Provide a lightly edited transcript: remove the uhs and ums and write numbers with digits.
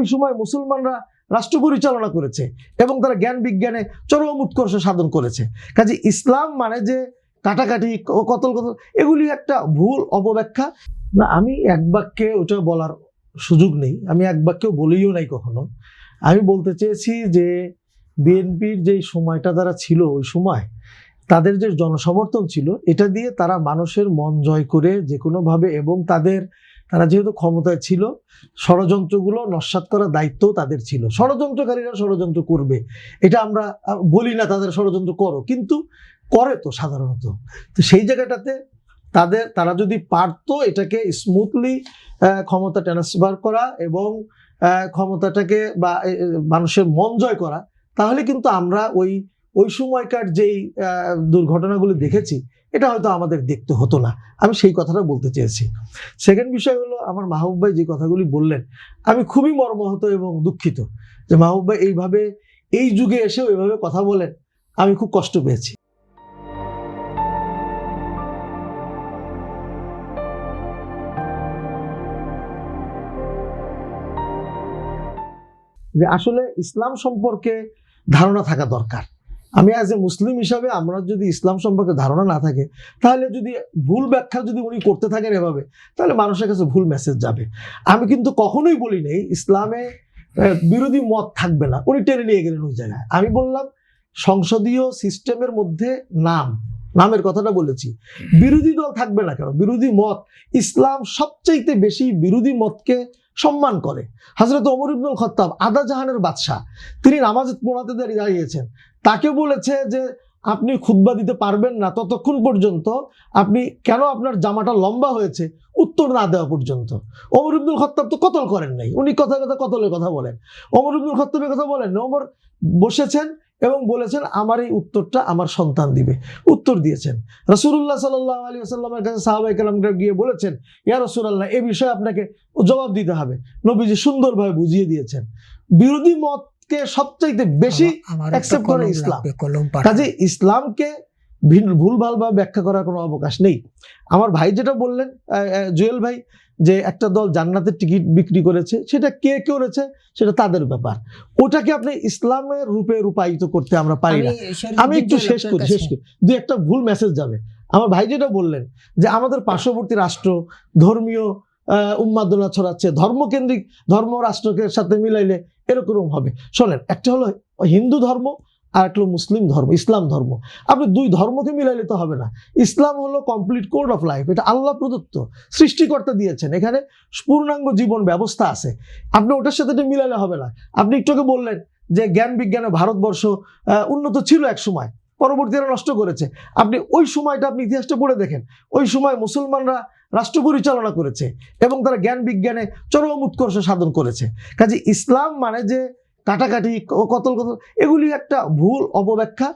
ওই সময় মুসলমানরা রাষ্ট্র পরিচালনা করেছে এবং তারা জ্ঞান বিজ্ঞানে চরম উৎকর্ষ সাধন করেছে। কাজে ইসলাম মানে যে কাটাকাটি ও কতল এগুলি একটা ভুল অপব্যাখ্যা। না, আমি এক বাক্যে ওটা বলার সুযোগ নেই, আমি এক বাক্যেও বলিও নাই কখনো। আমি বলতে চেয়েছি যে বিএনপির যেই সময়টা তারা ছিল, ওই সময় তাদের যে জনসমর্থন ছিল, এটা দিয়ে তারা মানুষের মন জয় করে যে কোনোভাবে, এবং তারা যেহেতু ক্ষমতায় ছিল, ষড়যন্ত্রগুলো নস্যাৎ করার দায়িত্ব তাদের ছিল। ষড়যন্ত্রকারীরা ষড়যন্ত্র করবে, এটা আমরা বলি না তাদের ষড়যন্ত্র করো, কিন্তু করে তো সাধারণত। তো সেই জায়গাটাতে তারা যদি পারতো এটাকে স্মুথলি ক্ষমতা ট্রান্সফার করা এবং ক্ষমতাটাকে বা মানুষের মন জয় করা, তাহলে কিন্তু আমরা ওই সময়কার যেই দুর্ঘটনাগুলি দেখেছি এটা হয়তো আমাদের দেখতে হতো না। আমি সেই কথাটা বলতে চেয়েছি। সেকেন্ড বিষয় হলো, আমার মাহবুব ভাই যে কথাগুলি বললেন, আমি খুবই মর্মাহত এবং দুঃখিত যে মাহবুব ভাই এইভাবে এই যুগে এসেও এইভাবে কথা বলেন। আমি খুব কষ্ট পেয়েছি। যে আসলে ইসলাম সম্পর্কে ধারণা থাকা দরকার। আমি অ্যাজ এ মুসলিম হিসাবে, আমরা যদি ইসলাম সম্পর্কে ধারণা না থাকে, তাহলে যদি ভুল ব্যাখ্যা যদি উনি করতে থাকেন এভাবে, তাহলে মানুষের কাছে ভুল মেসেজ যাবে। আমি কিন্তু কখনোই বলি নেই ইসলামে বিরোধী মত থাকবে না, উনি টেনে নিয়ে গেলেন ওই জায়গায়। আমি বললাম সংসদীয় সিস্টেমের মধ্যে নামের কথাটা বলেছি, বিরোধী দল থাকবে না কেন, বিরোধী মত। ইসলাম সবচাইতে বেশি বিরোধী মতকে সম্মান করে। হযরত ওমর ইবনুল খাত্তাব, আদা জাহানের বাদশাহ, তিনি নামাজ পড়াতে দাঁড়িয়েছেন, তাকে বলেছে যে আপনি খুতবা দিতে পারবেন না ততক্ষণ পর্যন্ত, আপনি কেন আপনার জামাটা লম্বা হয়েছে উত্তর না দেওয়া পর্যন্ত। ওমর ইবনুল খাত্তাব তো কতল করেন নাই, উনি কথা কতলের কথা বলেন। ওমর ইবনুল খাত্তাবের কথা বলেন, ওমর বসেছেন এবং বলেছেন আমার এই উত্তরটা আমার সন্তান দিবে, উত্তর দিয়েছেন। রাসূলুল্লাহ সাল্লাল্লাহু আলাইহি ওয়াসাল্লামের কাছে সাহাবায়ে কেরামরা গিয়ে বলেছেন, ইয়া রাসূলুল্লাহ, এই বিষয়ে আপনাকে জবাব দিতে হবে। নবীজি সুন্দরভাবে বুঝিয়ে দিয়েছেন। বিরোধী মতকে সবচাইতে বেশি অ্যাকসেপ্ট করে ইসলাম। কাজে ইসলামকে ভুলভালভাবে ব্যাখ্যা করার কোনো অবকাশ নেই। আমার ভাই যেটা বললেন, জুয়েল ভাই, যে একটা দল জান্নাতের টিকিট বিক্রি করেছে, সেটা কে করেছে সেটা তাদের ব্যাপার, ওটাকে আপনি ইসলামের রূপে রূপায়িত করতে আমরা পারি না। আমি একটু শেষ করি, দুই একটা ভুল মেসেজ যাবে। আমার ভাই যেটা বললেন যে আমাদের পার্শ্ববর্তী রাষ্ট্র ধর্মীয় উন্মাদনা ছড়াচ্ছে, ধর্মকেন্দ্রিক ধর্ম রাষ্ট্রকে সাথে মিলাইলে এরকম হবে। শোনেন, একটা হলো হিন্দু ধর্ম আর একটা হলো মুসলিম ধর্ম, ইসলাম ধর্ম। আপনি দুই ধর্মকে মিলাইলে তো হবে না। ইসলাম হলো কমপ্লিট কোড অফ লাইফ, এটা আল্লাহ প্রদত্ত, সৃষ্টিকর্তা দিয়েছেন, এখানে পূর্ণাঙ্গ জীবন ব্যবস্থা আছে। আপনি ওটার সাথে এটা মিলাইলে হবে না। আপনি একটু আগে বললেন যে জ্ঞান বিজ্ঞানে ভারতবর্ষ উন্নত ছিল এক সময়, পরবর্তীরা নষ্ট করেছে। আপনি ওই সময়টা, আপনি ইতিহাসটা পড়ে দেখেন, ওই সময় মুসলমানরা রাষ্ট্র পরিচালনা করেছে এবং তারা জ্ঞান বিজ্ঞানে চরম উৎকর্ষ সাধন করেছে। কাজে ইসলাম মানে যে কাটাকাটি ও কতল এগুলি একটা ভুল অপব্যাখ্যা।